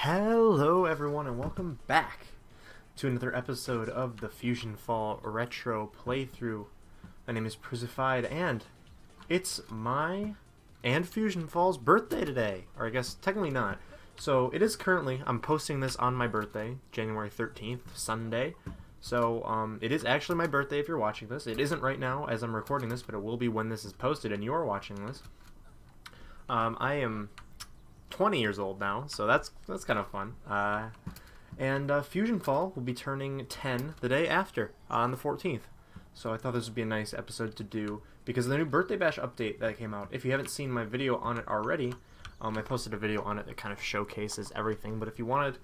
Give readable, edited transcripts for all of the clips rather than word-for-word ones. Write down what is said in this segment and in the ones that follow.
Hello everyone and welcome back to another episode of the FusionFall retro playthrough. My name is przzyfied and it's my and FusionFall's birthday today, or I guess technically not. So it is currently, I'm posting this on my birthday, January 13th, Sunday. So it is actually my birthday if you're watching this. It isn't right now as I'm recording this, but it will be when this is posted and you're watching this. I am 20 years old now, so that's kind of fun. And FusionFall will be turning 10 the day after, on the 14th. So I thought this would be a nice episode to do because of the new Birthday Bash update that came out. If you haven't seen my video on it already, I posted a video on it that kind of showcases everything. But if you wanted,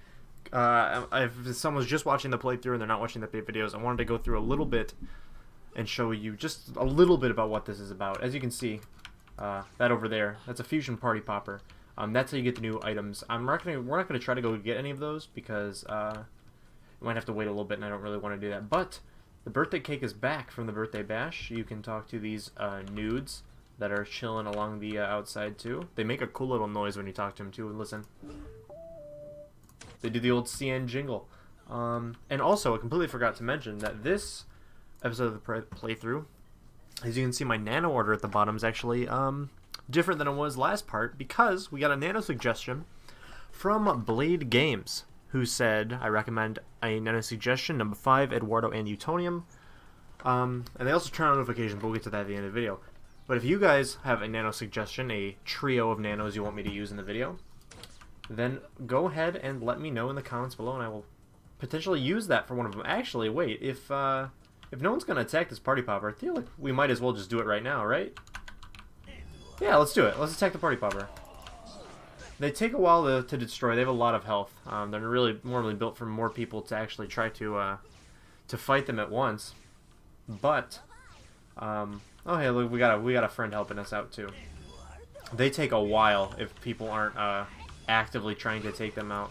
if someone's just watching the playthrough and they're not watching the videos, I wanted to go through a little bit and show you just a little bit about what this is about. As you can see, that over there, that's a Fusion Party Popper. That's how you get the new items. We're not gonna try to go get any of those because we might have to wait a little bit, and I don't really want to do that. But the birthday cake is back from the Birthday Bash. You can talk to these nudes that are chilling along the outside too. They make a cool little noise when you talk to them too. Listen, they do the old CN jingle. And also, I completely forgot to mention that this episode of the playthrough, as you can see, my nano order at the bottom is actually different than it was last part because we got a nano suggestion from Blade Games, who said, I recommend a nano suggestion, number 5, Eduardo and Utonium. And they also turn on notifications, but we'll get to that at the end of the video. But if you guys have a nano suggestion, a trio of nanos you want me to use in the video, then go ahead and let me know in the comments below, and I will potentially use that for one of them. Actually, wait, if no one's going to attack this party popper, I feel like we might as well just do it right now, right? Yeah, let's do it. Let's attack the party popper. They take a while to destroy. They have a lot of health. They're really normally built for more people to actually try to fight them at once. But oh hey, look, we got a friend helping us out too. They take a while if people aren't actively trying to take them out.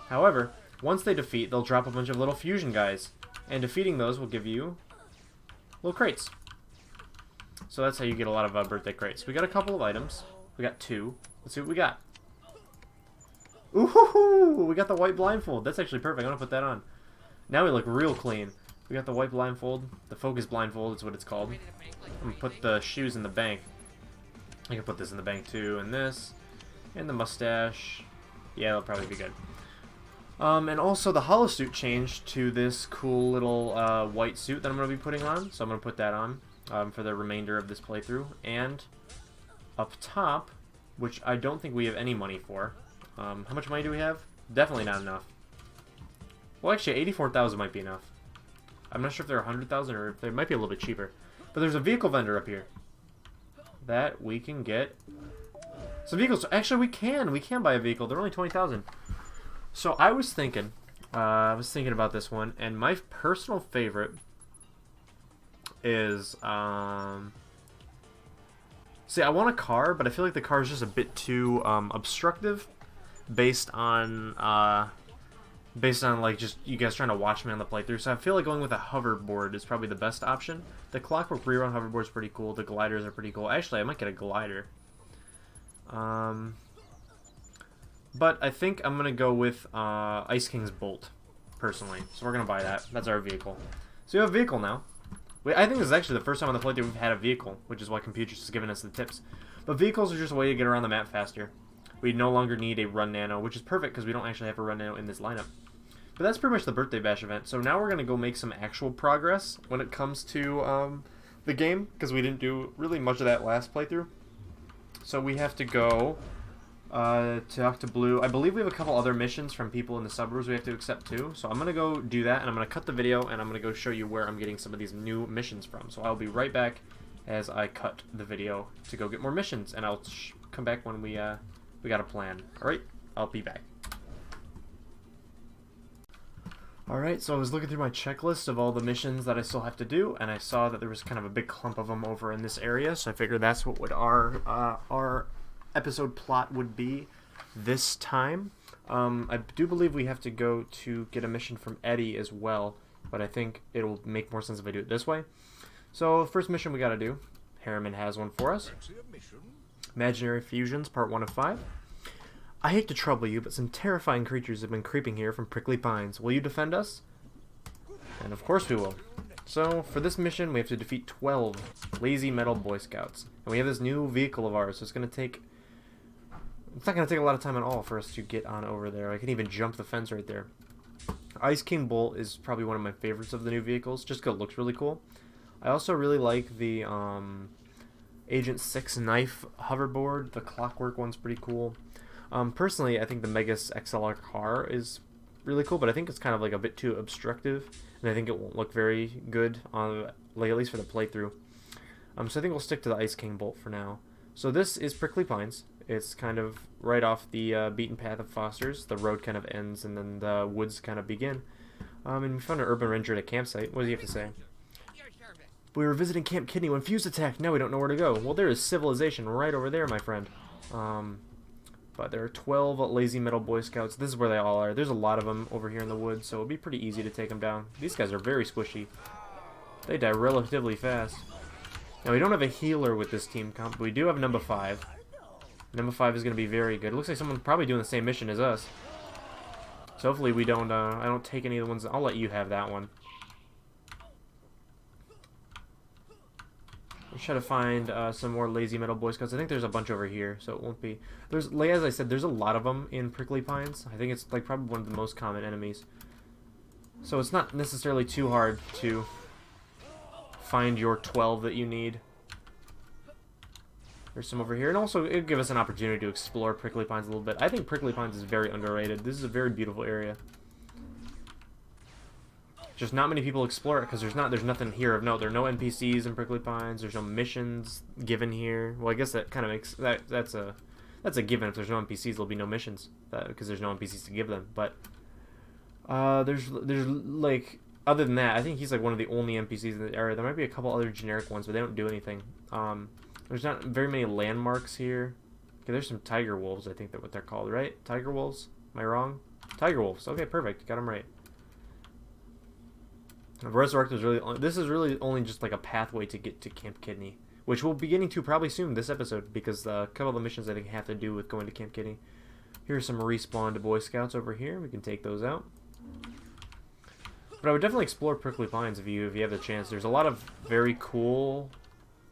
However, once they defeat, they'll drop a bunch of little fusion guys, and defeating those will give you little crates. So that's how you get a lot of birthday crates. We got a couple of items. We got 2. Let's see what we got. Ooh, we got the white blindfold. That's actually perfect. I'm gonna put that on. Now we look real clean. We got the white blindfold. The focus blindfold is what it's called. I'm gonna put the shoes in the bank. I can put this in the bank too, and this, and the mustache. Yeah, that'll probably be good. And also the hollow suit changed to this cool little white suit that I'm gonna be putting on. So I'm gonna put that on. For the remainder of this playthrough. And up top, which I don't think we have any money for. How much money do we have? Definitely not enough. Well, actually, 84,000 might be enough. I'm not sure if they're 100,000 or if they might be a little bit cheaper. But there's a vehicle vendor up here that we can get some vehicles. Actually, we can buy a vehicle. They're only 20,000. So I was thinking about this one, and my personal favorite is see, I want a car, but I feel like the car is just a bit too obstructive based on like just you guys trying to watch me on the playthrough. So I feel like going with a hoverboard is probably the best option. The clockwork rerun hoverboard is pretty cool. The gliders are pretty cool. Actually, I might get a glider. But I think I'm gonna go with Ice King's Bolt personally. So we're gonna buy that. That's our vehicle. So we have a vehicle now. I think this is actually the first time on the playthrough we've had a vehicle, which is why Computers is giving us the tips. But vehicles are just a way to get around the map faster. We no longer need a run nano, which is perfect because we don't actually have a run nano in this lineup. But that's pretty much the Birthday Bash event. So now we're going to go make some actual progress when it comes to the game, because we didn't do really much of that last playthrough. So we have to go talk to Blue. I believe we have a couple other missions from people in the suburbs we have to accept too. So I'm going to go do that, and I'm going to cut the video, and I'm going to go show you where I'm getting some of these new missions from. So I'll be right back as I cut the video to go get more missions, and I'll come back when we got a plan. Alright, I'll be back. Alright, so I was looking through my checklist of all the missions that I still have to do, and I saw that there was kind of a big clump of them over in this area, so I figured that's what would our episode plot would be this time. I do believe we have to go to get a mission from Edie as well, but I think it'll make more sense if I do it this way. So, first mission we gotta do. Harriman has one for us. Imaginary Fusions, part 1 of 5. I hate to trouble you, but some terrifying creatures have been creeping here from prickly pines. Will you defend us? And of course we will. So, for this mission, we have to defeat 12 lazy metal Boy Scouts. And we have this new vehicle of ours, so it's going to take... It's not going to take a lot of time at all for us to get on over there. I can even jump the fence right there. Ice King Bolt is probably one of my favorites of the new vehicles, just because it looks really cool. I also really like the Agent 6 knife hoverboard. The clockwork one's pretty cool. Personally, I think the Megas XLR car is really cool, but I think it's kind of like a bit too obstructive, and I think it won't look very good on, like, at least for the playthrough. So I think we'll stick to the Ice King Bolt for now. So this is Prickly Pines. It's kind of right off the beaten path of Foster's. The road kind of ends, and then the woods kind of begin. And we found an urban ranger at a campsite. What does he have to say? We were visiting Camp Kidney when Fuse attacked. Now we don't know where to go. Well, there is civilization right over there, my friend. But there are 12 lazy metal Boy Scouts. This is where they all are. There's a lot of them over here in the woods, so it'll be pretty easy to take them down. These guys are very squishy. They die relatively fast. Now, we don't have a healer with this team comp, but we do have number 5. Number 5 is going to be very good. It looks like someone's probably doing the same mission as us. So hopefully we don't, I don't take any of the ones. I'll let you have that one. Let's try to find some more lazy metal Boy Scouts. I think there's a bunch over here, so it won't be... There's, like, as I said, there's a lot of them in Prickly Pines. I think it's like probably one of the most common enemies. So it's not necessarily too hard to find your 12 that you need. There's some over here, and also it'll give us an opportunity to explore Prickly Pines a little bit. I think Prickly Pines is very underrated. This is a very beautiful area. Just not many people explore it because there's nothing here of note. There are no NPCs in Prickly Pines. There's no missions given here. Well, I guess that kind of makes that's a given. If there's no NPCs, there'll be no missions because there's no NPCs to give them. But there's like, other than that, I think he's like one of the only NPCs in the area. There might be a couple other generic ones, but they don't do anything. There's not very many landmarks here. Okay, there's some tiger wolves. I think that's what they're called, right? Tiger wolves? Am I wrong? Tiger wolves. Okay, perfect. Got them right. Resurrect is really... This is really only just like a pathway to get to Camp Kidney, which we'll be getting to probably soon this episode, because a couple of the missions I think have to do with going to Camp Kidney. Here's some respawned Boy Scouts over here. We can take those out. But I would definitely explore Prickly Pines if you have the chance. There's a lot of very cool,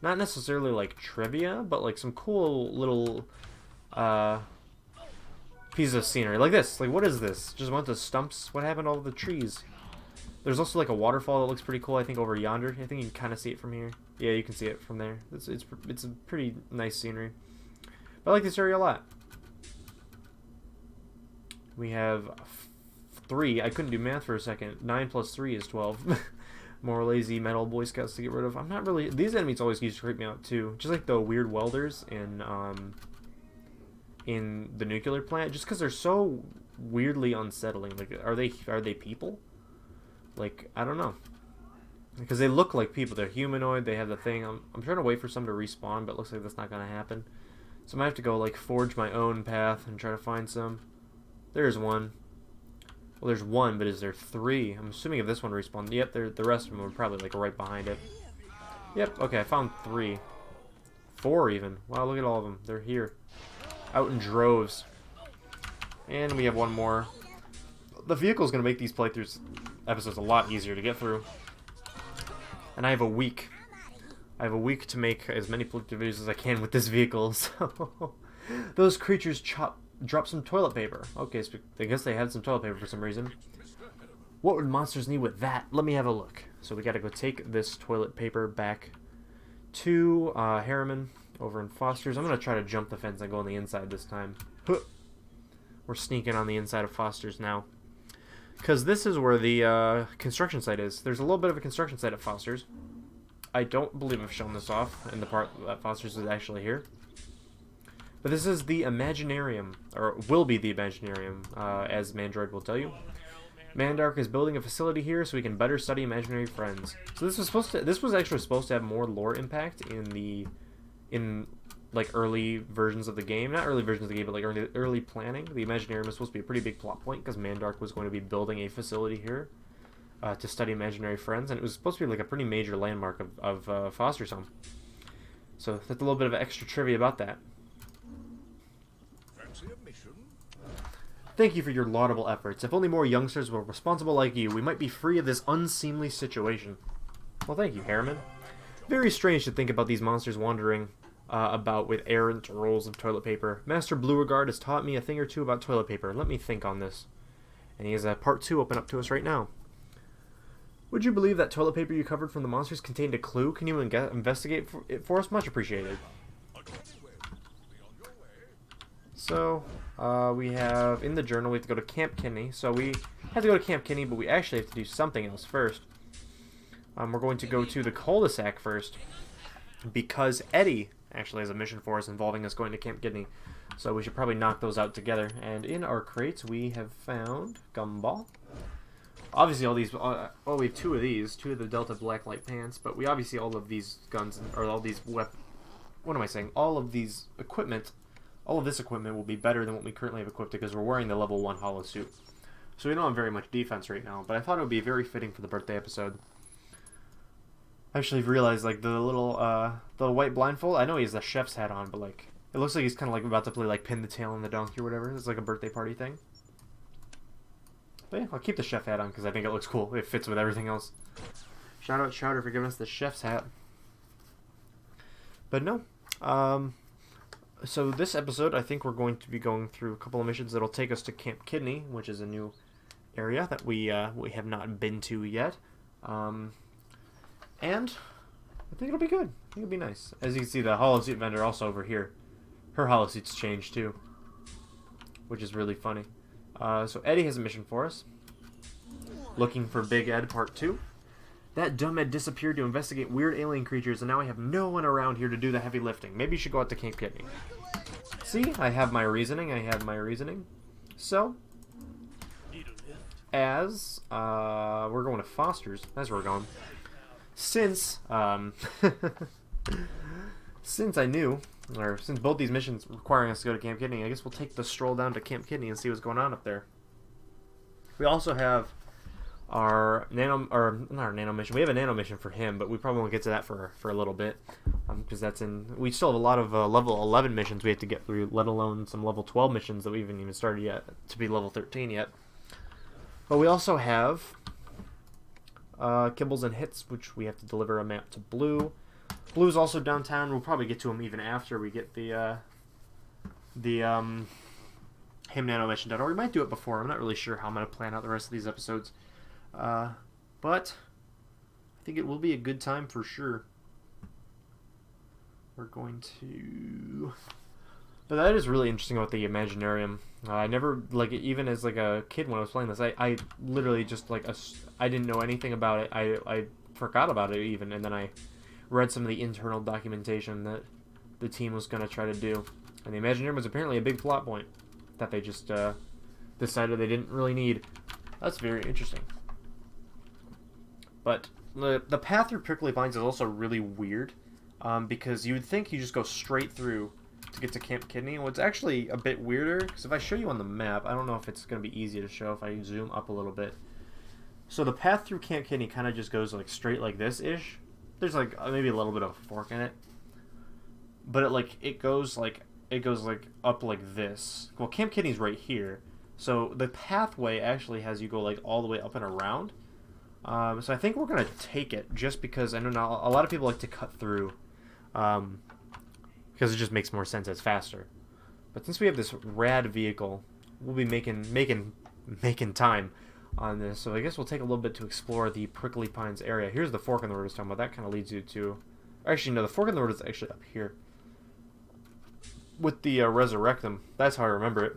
not necessarily like trivia, but like some cool little pieces of scenery. Like this. Like, what is this? Just a bunch of stumps? What happened to all the trees? There's also like a waterfall that looks pretty cool, I think, over yonder. I think you can kind of see it from here. Yeah, you can see it from there. It's a pretty nice scenery. But I like this area a lot. We have 3. I couldn't do math for a second. 9 plus 3 is 12. More lazy metal Boy Scouts to get rid of. I'm not really... These enemies always used to creep me out, too. Just like the weird welders in the nuclear plant. Just because they're so weirdly unsettling. Like, are they people? Like, I don't know. Because they look like people. They're humanoid. They have the thing. I'm trying to wait for some to respawn, but it looks like that's not going to happen. So I might have to go, like, forge my own path and try to find some. There's one. Well, there's one, but is there 3? I'm assuming if this one respawned. Yep, the rest of them are probably, like, right behind it. Yep, okay, I found 3. 4, even. Wow, look at all of them. They're here. Out in droves. And we have one more. The vehicle's going to make these playthroughs episodes a lot easier to get through. And I have a week. I have a week to make as many playthrough videos as I can with this vehicle. So those creatures drop some toilet paper. Okay, so I guess they had some toilet paper for some reason. What would monsters need with that? Let me have a look. So we gotta go take this toilet paper back to Harriman over in Foster's. I'm gonna try to jump the fence and go on the inside this time. We're sneaking on the inside of Foster's now. Because this is where the construction site is. There's a little bit of a construction site at Foster's. I don't believe I've shown this off in the part that Foster's is actually here. But this is the Imaginarium, or will be the Imaginarium, as Mandroid will tell you. Mandark is building a facility here so we can better study imaginary friends. So this was actually supposed to have more lore impact in like early versions of the game. Not early versions of the game, but like early planning. The Imaginarium was supposed to be a pretty big plot point because Mandark was going to be building a facility here to study imaginary friends, and it was supposed to be like a pretty major landmark of Foster's home. So that's a little bit of extra trivia about that. Fancy a mission? Thank you for your laudable efforts. If only more youngsters were responsible like you, we might be free of this unseemly situation. Well, thank you, Harriman. Very strange to think about these monsters wandering about with errant rolls of toilet paper. Master Beauregard has taught me a thing or two about toilet paper. Let me think on this. And he has part 2 open up to us right now. Would you believe that toilet paper you covered from the monsters contained a clue? Can you investigate it for us? Much appreciated. So, we have, in the journal, we have to go to Camp Kinney. So we have to go to Camp Kinney, but we actually have to do something else first. We're going to go to the cul-de-sac first, because Edie actually has a mission for us involving us going to Camp Kinney. So we should probably knock those out together. And in our crates, we have found Gumball. Obviously, all these, well, we have 2 of these, 2 of the Delta Blacklight pants, but we obviously all of these guns, or all these what am I saying? All of these equipment. All of this equipment will be better than what we currently have equipped because we're wearing the level 1 holo suit. So we don't have very much defense right now, but I thought it would be very fitting for the birthday episode. I actually realized, like, the little, the white blindfold, I know he has the chef's hat on, but, like, it looks like he's kind of, like, about to play, like, Pin the Tail on the Donkey or whatever. It's like a birthday party thing. But yeah, I'll keep the chef hat on because I think it looks cool. It fits with everything else. Shout out Chowder for giving us the chef's hat. But no, so this episode, I think we're going to be going through a couple of missions that'll take us to Camp Kinney, which is a new area that we have not been to yet. And I think it'll be good. I think it'll be nice. As you can see, the holosuit vendor also over here. Her holosuit's changed too, which is really funny. So Edie has a mission for us. Looking for Big Ed Part 2. That dumb Ed disappeared to investigate weird alien creatures, and now I have no one around here to do the heavy lifting. Maybe you should go out to Camp Kinney. See, I have my reasoning. So, as we're going to Foster's, that's where we're going. Since since I knew, or since both these missions requiring us to go to Camp Kinney, I guess we'll take the stroll down to Camp Kinney and see what's going on up there. We also have our not our nano mission. We have a nano mission for him, but we probably won't get to that for a little bit, because that's in. We still have a lot of level 11 missions we have to get through, let alone some level 12 missions that we haven't even started yet to be level 13 yet. But we also have Kimballs and Hits, which we have to deliver a map to Blue. Blue's also downtown. We'll probably get to him even after we get the him nano mission done, or we might do it before. I'm not really sure how I'm going to plan out the rest of these episodes. But I think it will be a good time for sure. We're going to... But that is really interesting about the Imaginarium. I never, like, even as, like, a kid when I was playing this, I literally just, like, I didn't know anything about it. I forgot about it even, and then I read some of the internal documentation that the team was going to try to do. And the Imaginarium was apparently a big plot point that they just decided they didn't really need. That's very interesting. But the path through Prickly Pines is also really weird, because you would think you just go straight through to get to Camp Kinney. What's actually a bit weirder, because if I show you on the map, I don't know if it's going to be easy to show if I zoom up a little bit. So the path through Camp Kinney kind of just goes like straight like this-ish. There's like maybe a little bit of a fork in it, but it goes up like this. Well, Camp Kinney's right here, so the pathway actually has you go like all the way up and around. So I think we're going to take it just because I know not, a lot of people like to cut through, because it just makes more sense. It's faster. But since we have this rad vehicle, we'll be making time on this. So I guess we'll take a little bit to explore the Prickly Pines area. Here's the fork in the road I was talking about. That kind of leads you to... Actually, no, the fork in the road is actually up here. With the Resurrectum. That's how I remember it.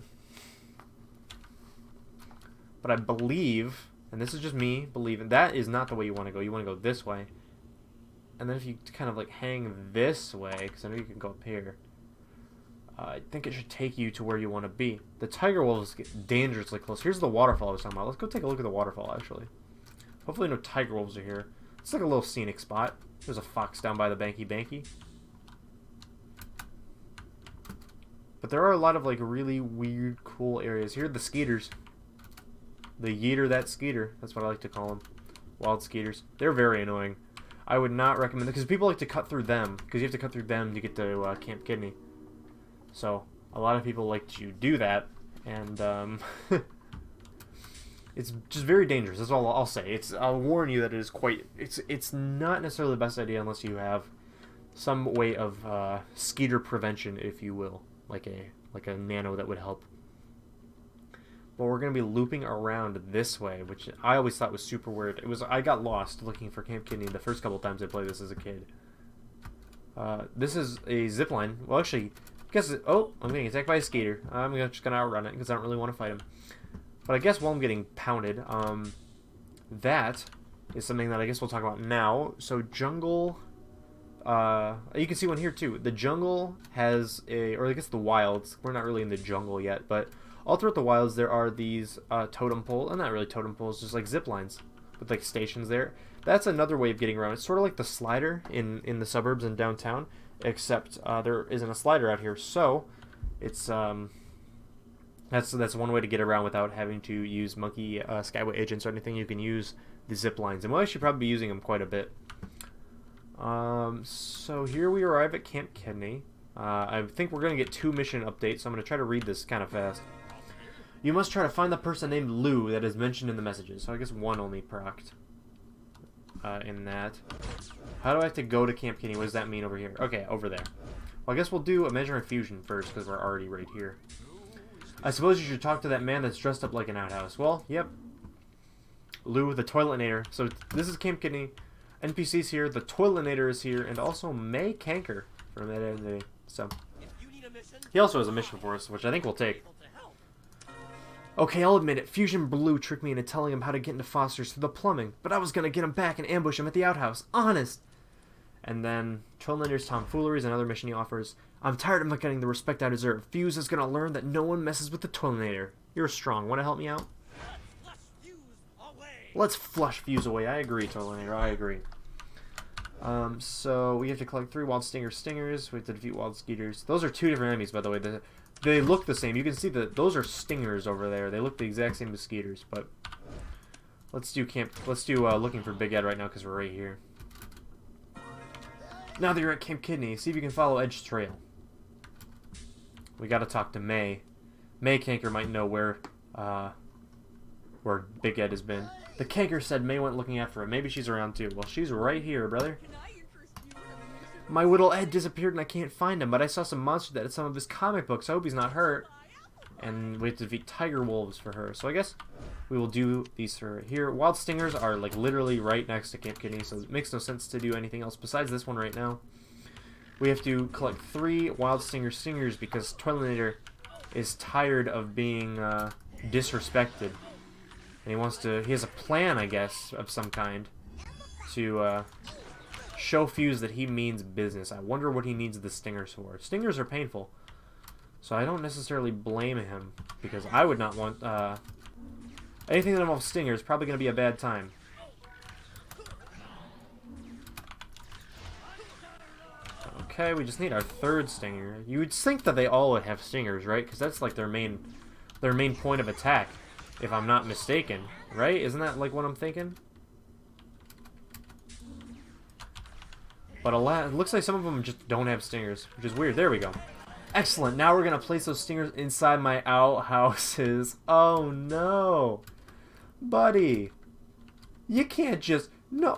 But I believe... And this is just me believing that is not the way you want to go. You want to go this way. And then if you kind of like hang this way, because I know you can go up here, I think it should take you to where you want to be. The tiger wolves get dangerously close. Here's the waterfall I was talking about. Let's go take a look at the waterfall, actually. Hopefully no tiger wolves are here. It's like a little scenic spot. There's a fox down by the banky. But there are a lot of like really weird, cool areas. Here are the skeeters. The yeeter that skeeter. That's what I like to call them. Wild skeeters. They're very annoying. I would not recommend them because people like to cut through them. Because you have to cut through them to get to Camp Kinney. So a lot of people like to do that. And it's just very dangerous. That's all I'll say. I'll warn you that it is quite. It's not necessarily the best idea unless you have some way of skeeter prevention, if you will, like a nano that would help. But we're gonna be looping around this way, which I always thought was super weird. I got lost looking for Camp Kidney the first couple times I played this as a kid. This is a zipline. Well, actually, oh, I'm getting attacked by a skater. I'm just gonna outrun it because I don't really want to fight him. But I guess while I'm getting pounded, that is something that I guess we'll talk about now. So jungle, you can see one here too. The jungle has or I guess the wilds. We're not really in the jungle yet, but all throughout the wilds there are these totem poles, not really totem poles, just like zip lines with like stations there. That's another way of getting around. It's sort of like the slider in the suburbs and downtown, except there isn't a slider out here. So it's that's one way to get around without having to use monkey skyway agents or anything. You can use the zip lines, and we'll actually probably be using them quite a bit. So here we arrive at Camp Kidney. I think we're going to get 2 mission updates, so I'm going to try to read this kind of fast. You must try to find the person named Lou that is mentioned in the messages. So I guess 1 only procced in that. How do I have to go to Camp Kidney? What does that mean over here? Okay, over there. Well, I guess we'll do a measure of fusion first because we're already right here. I suppose you should talk to that man that's dressed up like an outhouse. Well, yep. Lou, the Toiletinator. So this is Camp Kidney. NPC's here, the Toiletinator is here, and also May Canker from Edie. So he also has a mission for us, which I think we'll take. Okay, I'll admit it. Fusion Blue tricked me into telling him how to get into Foster's through the plumbing, but I was gonna get him back and ambush him at the outhouse. Honest. And then Toiletinator's tomfoolery is another mission he offers. I'm tired of not getting the respect I deserve. Fuse is gonna learn that no one messes with the Toiletinator. You're strong. Want to help me out? Let's flush Fuse away. I agree, Toiletinator. I agree. So we have to collect 3 wild stingers. We have to defeat wild skeeters. Those are 2 different enemies, by the way. They look the same. You can see that those are stingers over there. They look the exact same as skeeters. But let's do looking for Big Ed right now because we're right here. Now that you're at Camp Kidney, see if you can follow Edge's trail. We got to talk to May. May Canker might know where Big Ed has been. The Canker said May went looking after him. Maybe she's around too. Well, she's right here, brother. My little Ed disappeared and I can't find him, but I saw some monster that had some of his comic books. I hope he's not hurt. And we have to defeat tiger wolves for her. So I guess we will do these for her. Here, wild stingers are like literally right next to Camp Kidney, so it makes no sense to do anything else besides this one right now. We have to collect 3 wild stingers because Toiletinator is tired of being disrespected. And he has a plan, I guess, of some kind to show Fuse that he means business. I wonder what he needs the stingers for. Stingers are painful, so I don't necessarily blame him because I would not want anything that involves stingers. Probably going to be a bad time. Okay, we just need our 3rd stinger. You would think that they all would have stingers, right? Because that's like their main point of attack. If I'm not mistaken, right? Isn't that like what I'm thinking? But it looks like some of them just don't have stingers, which is weird. There we go. Excellent. Now we're going to place those stingers inside my outhouses. Oh, no. Buddy. You can't just... No.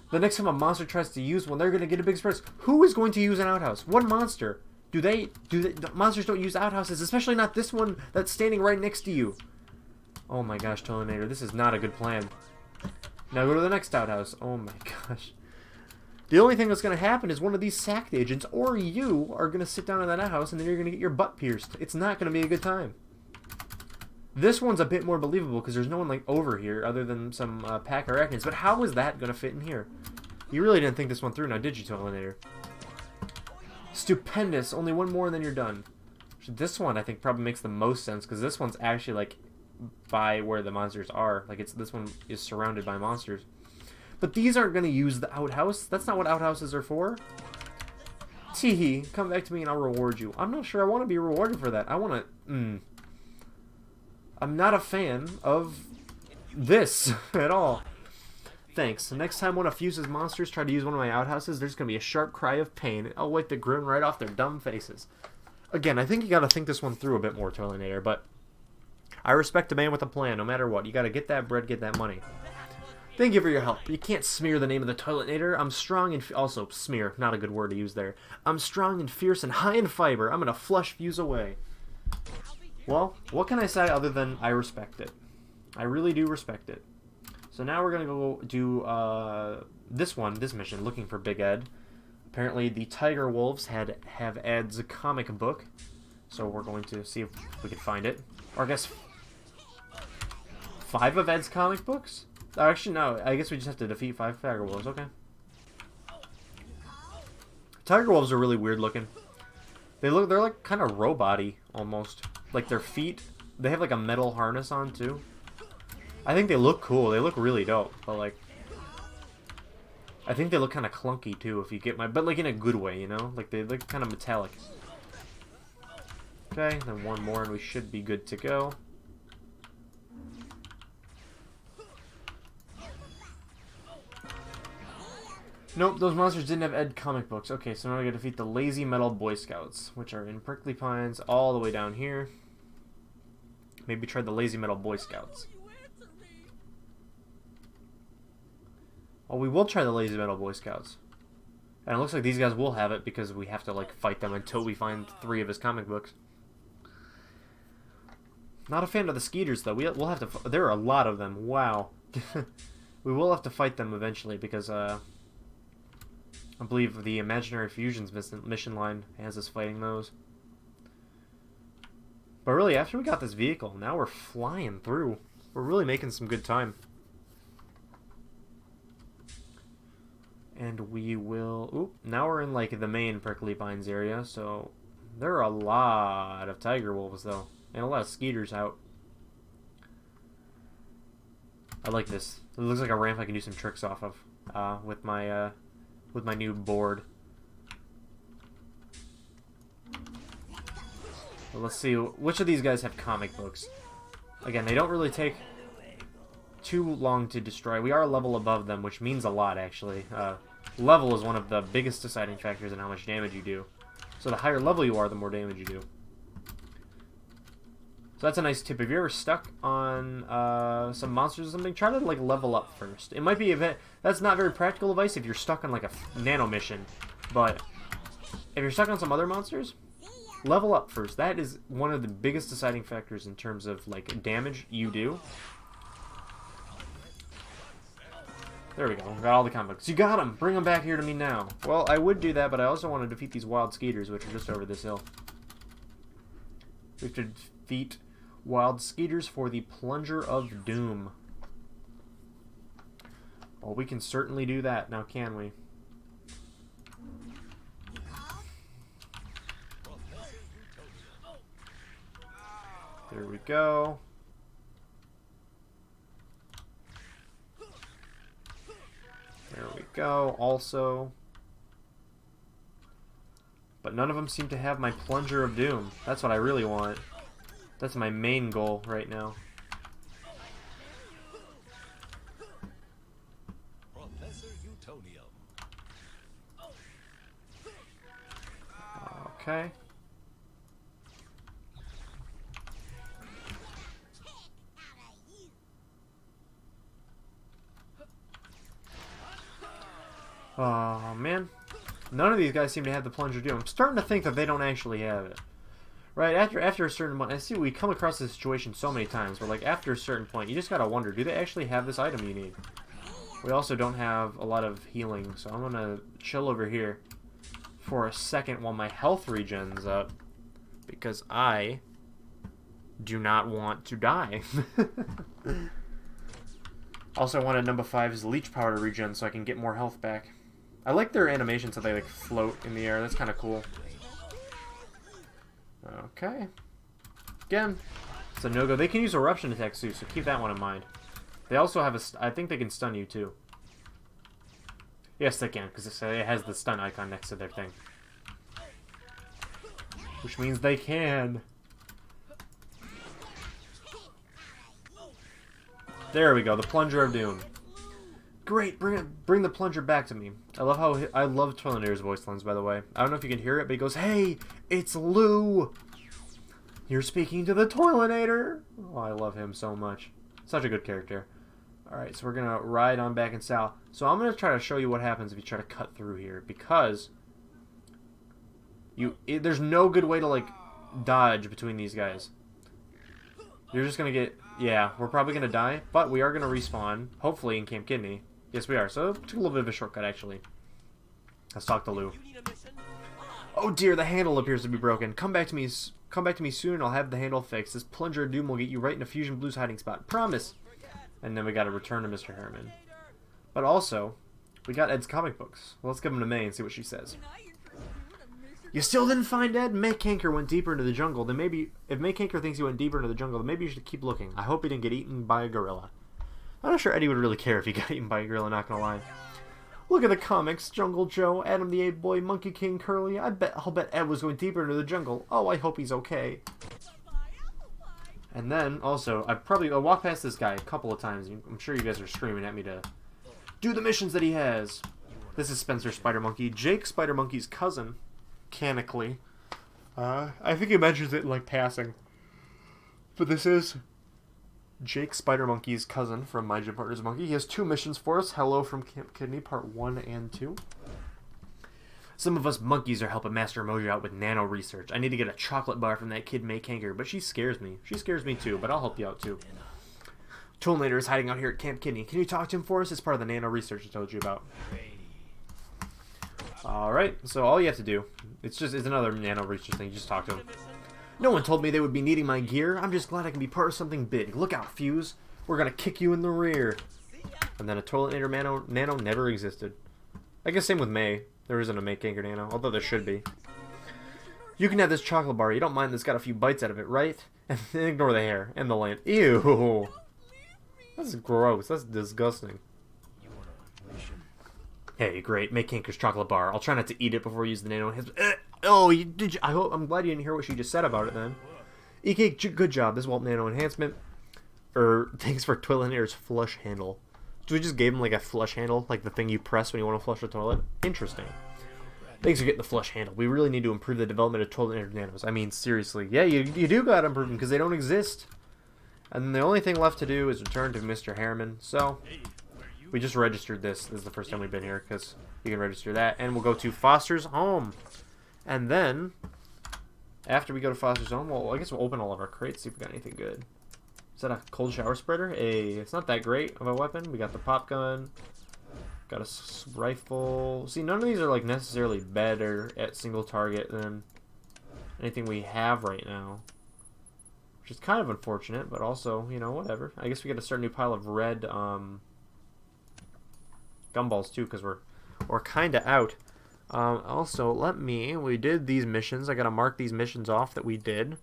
The next time a monster tries to use one, they're going to get a big surprise. Who is going to use an outhouse? What monster? Monsters don't use outhouses, especially not this one that's standing right next to you. Oh my gosh, Toiletinator, this is not a good plan. Now go to the next outhouse. Oh my gosh. The only thing that's going to happen is one of these sacked agents or you are going to sit down in that outhouse and then you're going to get your butt pierced. It's not going to be a good time. This one's a bit more believable because there's no one like over here other than some pack arachnids. But how is that going to fit in here? You really didn't think this one through now, did you, Toiletinator? Stupendous. Only 1 more and then you're done. This one I think probably makes the most sense because this one's actually like by where the monsters are. Like this one is surrounded by monsters. But these aren't going to use the outhouse. That's not what outhouses are for. Teehee, come back to me and I'll reward you. I'm not sure I want to be rewarded for that. I want to... I'm not a fan of this at all. Thanks. Next time one of Fuse's monsters try to use one of my outhouses, there's going to be a sharp cry of pain. I'll wipe the grin right off their dumb faces. Again, I think you got to think this one through a bit more, Toiletinator, but I respect a man with a plan, no matter what. You gotta get that bread, get that money. Thank you for your help. You can't smear the name of the Toiletnator. I'm strong and... Also, smear. Not a good word to use there. I'm strong and fierce and high in fiber. I'm gonna flush views away. Well, what can I say other than I respect it? I really do respect it. So now we're gonna go do this mission, looking for Big Ed. Apparently the Tiger Wolves have Ed's comic book. So we're going to see if we can find it. Or I guess 5 of Ed's comic books? Oh, actually, no. I guess we just have to defeat 5 Tiger Wolves. Okay. Tiger Wolves are really weird looking. They're like kind of robot-y almost. Like their feet, they have like a metal harness on too. I think they look cool. They look really dope. But like, I think they look kind of clunky too. If you get my, but like in a good way, you know. Like they look kind of metallic. Okay, then one more and we should be good to go. Nope, those monsters didn't have Ed comic books. Okay, so now we gotta defeat the Lazy Metal Boy Scouts, which are in Prickly Pines all the way down here. Maybe try the Lazy Metal Boy Scouts. Oh, we will try the Lazy Metal Boy Scouts. And it looks like these guys will have it because we have to like fight them until we find 3 of his comic books. Not a fan of the Skeeters though. We'll have to. There are a lot of them. Wow. We will have to fight them eventually because I believe the Imaginary Fusions mission line has us fighting those. But really, after we got this vehicle, now we're flying through. We're really making some good time. And we will... Oop, now we're in like the main Prickly Pines area, so there are a lot of Tiger Wolves though. And a lot of Skeeters out. I like this. It looks like a ramp I can do some tricks off of with my new board. Well, let's see, which of these guys have comic books? Again, they don't really take too long to destroy. We are a level above them, which means a lot, actually. Level is one of the biggest deciding factors in how much damage you do. So the higher level you are, the more damage you do. So that's a nice tip. If you're ever stuck on some monsters or something, try to like level up first. It might be a bit... That's not very practical advice if you're stuck on like a nano mission. But if you're stuck on some other monsters, level up first. That is one of the biggest deciding factors in terms of like damage you do. There we go. Got all the comic books. You got them! Bring them back here to me now. Well, I would do that, but I also want to defeat these wild Skeeters, which are just over this hill. We have to defeat wild Skeeters for the Plunger of Doom. Well, we can certainly do that. Now, can we? There we go. There we go, also. But none of them seem to have my Plunger of Doom. That's what I really want. That's my main goal right now. Okay. Oh, man. None of these guys seem to have the Plunger of Doom. I'm starting to think that they don't actually have it. Right, after a certain point, I see we come across this situation so many times, but like after a certain point, you just gotta wonder, do they actually have this item you need? We also don't have a lot of healing, so I'm gonna chill over here for a second while my health regens up, because I do not want to die. Also, I wanted number 5's leech powder regen so I can get more health back. I like their animations so they like float in the air. That's kind of cool. Okay. Again, it's a no-go. They can use eruption attacks too, so keep that one in mind. They also have a... I think they can stun you too. Yes, they can, because it has the stun icon next to their thing. Which means they can. There we go, the Plunger of Doom. Great, bring the Plunger back to me. I love Toiletnator's voice lines, by the way. I don't know if you can hear it, but he goes, "Hey, it's Lou." You're speaking to the Toilinator! Oh, I love him so much. Such a good character. Alright, so we're going to ride on back in south. So I'm going to try to show you what happens if you try to cut through here. Because there's no good way to, like, dodge between these guys. You're just going to get... Yeah, we're probably going to die. But we are going to respawn, hopefully, in Camp Kidney. Yes, we are. So it took a little bit of a shortcut, actually. Let's talk to Lou. Oh dear, the handle appears to be broken. Come back to me soon and I'll have the handle fixed. This plunger of doom will get you right into Fusion Blue's hiding spot. Promise! And then we gotta return to Mr. Harriman. But also, we got Ed's comic books. Well, let's give them to May and see what she says. You still didn't find Ed? May Canker went deeper into the jungle. Then maybe, if May Canker thinks he went deeper into the jungle, then maybe you should keep looking. I hope he didn't get eaten by a gorilla. I'm not sure Eddie would really care if he got eaten by a gorilla, not gonna lie. Look at the comics. Jungle Joe, Adam the Ape Boy, Monkey King Curly. I'll bet Ed was going deeper into the jungle. Oh, I hope he's okay. And then, also, I walked past this guy a couple of times. I'm sure you guys are screaming at me to do the missions that he has. This is Spencer Spider Monkey, Jake Spider Monkey's cousin, canonically. I think he mentions it in, like, passing. But this is Jake Spider Monkey's cousin from My Gym Partner's Monkey. He has 2 missions for us. Hello from Camp Kidney, part 1 and 2. Some of us monkeys are helping Master Mojo out with nano research. I need to get a chocolate bar from that kid May Canker, but she scares me. She scares me too, but I'll help you out too. Toolnator is hiding out here at Camp Kidney. Can you talk to him for us? It's part of the nano research I told you about. Alright, so all you have to do, it's another nano research thing. You just talk to him. No one told me they would be needing my gear. I'm just glad I can be part of something big. Look out, Fuse. We're gonna kick you in the rear. And then a Toilinator nano never existed. I guess same with May. There isn't a May Canker nano, although there should be. You can have this chocolate bar. You don't mind that's got a few bites out of it, right? And then ignore the hair and the land. Ew. That's gross. That's disgusting. Hey, great. May Canker's chocolate bar. I'll try not to eat it before you use the nano. Oh, I'm glad you didn't hear what she just said about it then. EK, good job. This Walt Nano enhancement. Thanks for Toilinator's flush handle. So we just gave him like a flush handle, like the thing you press when you want to flush a toilet. Interesting. Thanks for getting the flush handle. We really need to improve the development of Toilinator nanos. I mean, seriously. Yeah, you do gotta improve them because they don't exist. And the only thing left to do is return to Mr. Harriman. So, we just registered this. This is the first time we've been here because you can register that. And we'll go to Foster's home. And then, after we go to Foster's home, well, I guess we'll open all of our crates, see if we got anything good. Is that a cold shower spreader? Hey, it's not that great of a weapon. We got the pop gun. Got a rifle. See, none of these are like necessarily better at single target than anything we have right now. Which is kind of unfortunate, but also, you know, whatever. I guess we got to start a new pile of red gumballs too, because we're kind of out. Also, we did these missions. I gotta mark these missions off that we did.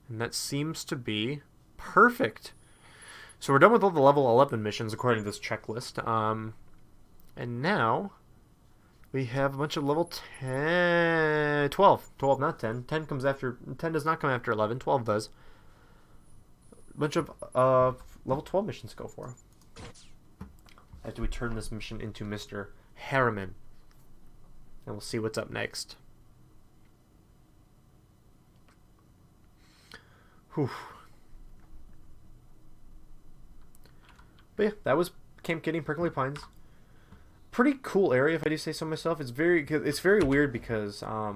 And that seems to be perfect. So we're done with all the level 11 missions according to this checklist. And now we have a bunch of level 12, not 10. 10 comes after, 10 does not come after 11, 12 does. A bunch of level 12 missions to go for. After we turn this mission into Mr. Harriman. And we'll see what's up next. Whew. But yeah, that was Camp Kidney, Prickly Pines. Pretty cool area, if I do say so myself. It's very weird because a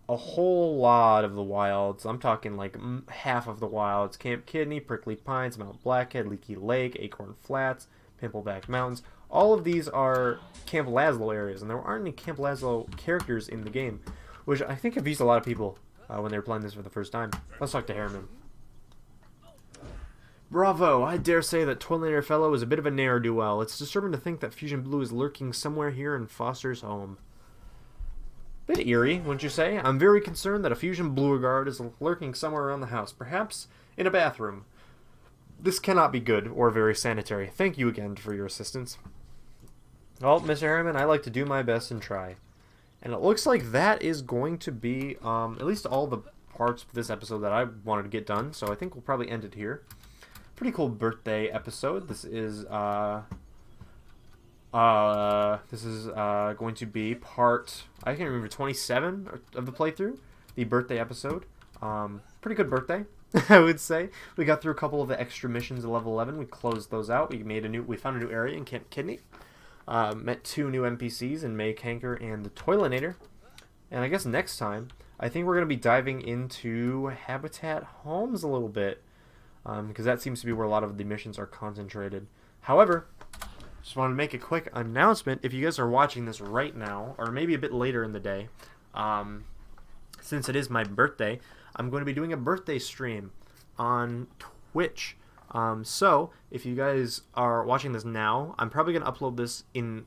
whole lot of the wilds, I'm talking like half of the wilds, Camp Kidney, Prickly Pines, Mount Blackhead, Leaky Lake, Acorn Flats, Pimpleback Mountains. All of these are Camp Laszlo areas, and there aren't any Camp Laszlo characters in the game, which I think confused a lot of people when they were playing this for the first time. Let's talk to Harriman. Bravo! I dare say that Toilinator Fellow is a bit of a ne'er-do-well. It's disturbing to think that Fusion Blue is lurking somewhere here in Foster's home. Bit eerie, wouldn't you say? I'm very concerned that a Fusion Blue guard is lurking somewhere around the house, perhaps in a bathroom. This cannot be good or very sanitary. Thank you again for your assistance. Well, Mr. Harriman, I like to do my best and try. And it looks like that is going to be at least all the parts of this episode that I wanted to get done, so I think we'll probably end it here. Pretty cool birthday episode. This is This is going to be part, I can't remember, 27 of the playthrough, the birthday episode. Pretty good birthday, I would say. We got through a couple of the extra missions at level 11. We closed those out. We found a new area in Camp Kidney. Met 2 new NPCs in May Canker and the Toilinator. And I guess next time, I think we're going to be diving into Habitat Homes a little bit, because that seems to be where a lot of the missions are concentrated. However, just want to make a quick announcement. If you guys are watching this right now, or maybe a bit later in the day, since it is my birthday, I'm going to be doing a birthday stream on Twitch. So if you guys are watching this now, I'm probably going to upload this in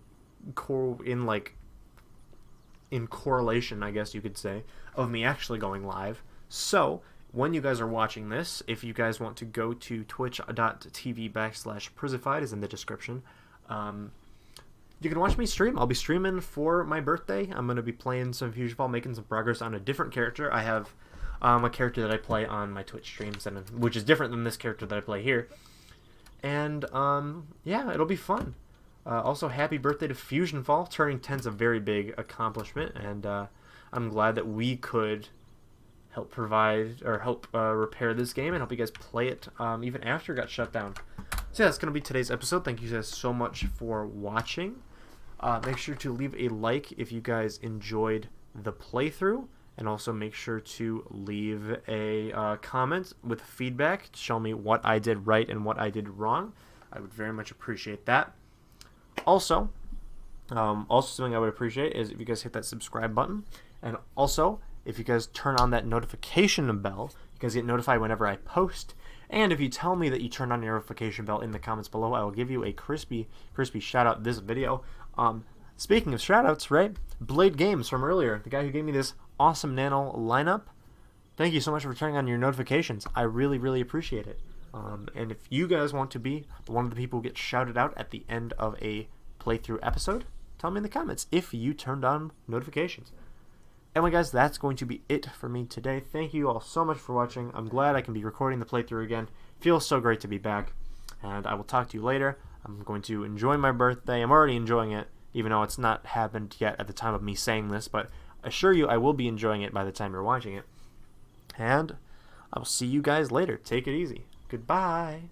correlation, I guess you could say, of me actually going live. So when you guys are watching this, if you guys want to go to twitch.tv/przzyfied, is in the description. You can watch me stream. I'll be streaming for my birthday. I'm going to be playing some FusionFall, making some progress on a different character. I have a character that I play on my Twitch streams, which is different than this character that I play here. And yeah, it'll be fun. Also, happy birthday to FusionFall. Turning 10's a very big accomplishment, and I'm glad that we could help provide or help repair this game and help you guys play it even after it got shut down. So yeah, that's going to be today's episode. Thank you guys so much for watching. Make sure to leave a like if you guys enjoyed the playthrough, and also make sure to leave a comment with feedback to show me what I did right and what I did wrong. I would very much appreciate that. Also something I would appreciate is if you guys hit that subscribe button, and also if you guys turn on that notification bell, you guys get notified whenever I post. And if you tell me that you turned on your notification bell in the comments below, I will give you a crispy shout out this video. Speaking of shout outs, right? Blade Games from earlier, the guy who gave me this awesome nano lineup. Thank you so much for turning on your notifications. I really appreciate it. And if you guys want to be one of the people who get shouted out at the end of a playthrough episode, tell me in the comments if you turned on notifications. Anyway, guys, that's going to be it for me today. Thank you all so much for watching. I'm glad I can be recording the playthrough again. Feels so great to be back. And I will talk to you later. I'm going to enjoy my birthday. I'm already enjoying it, even though it's not happened yet at the time of me saying this. But I assure you I will be enjoying it by the time you're watching it. And I will see you guys later. Take it easy. Goodbye.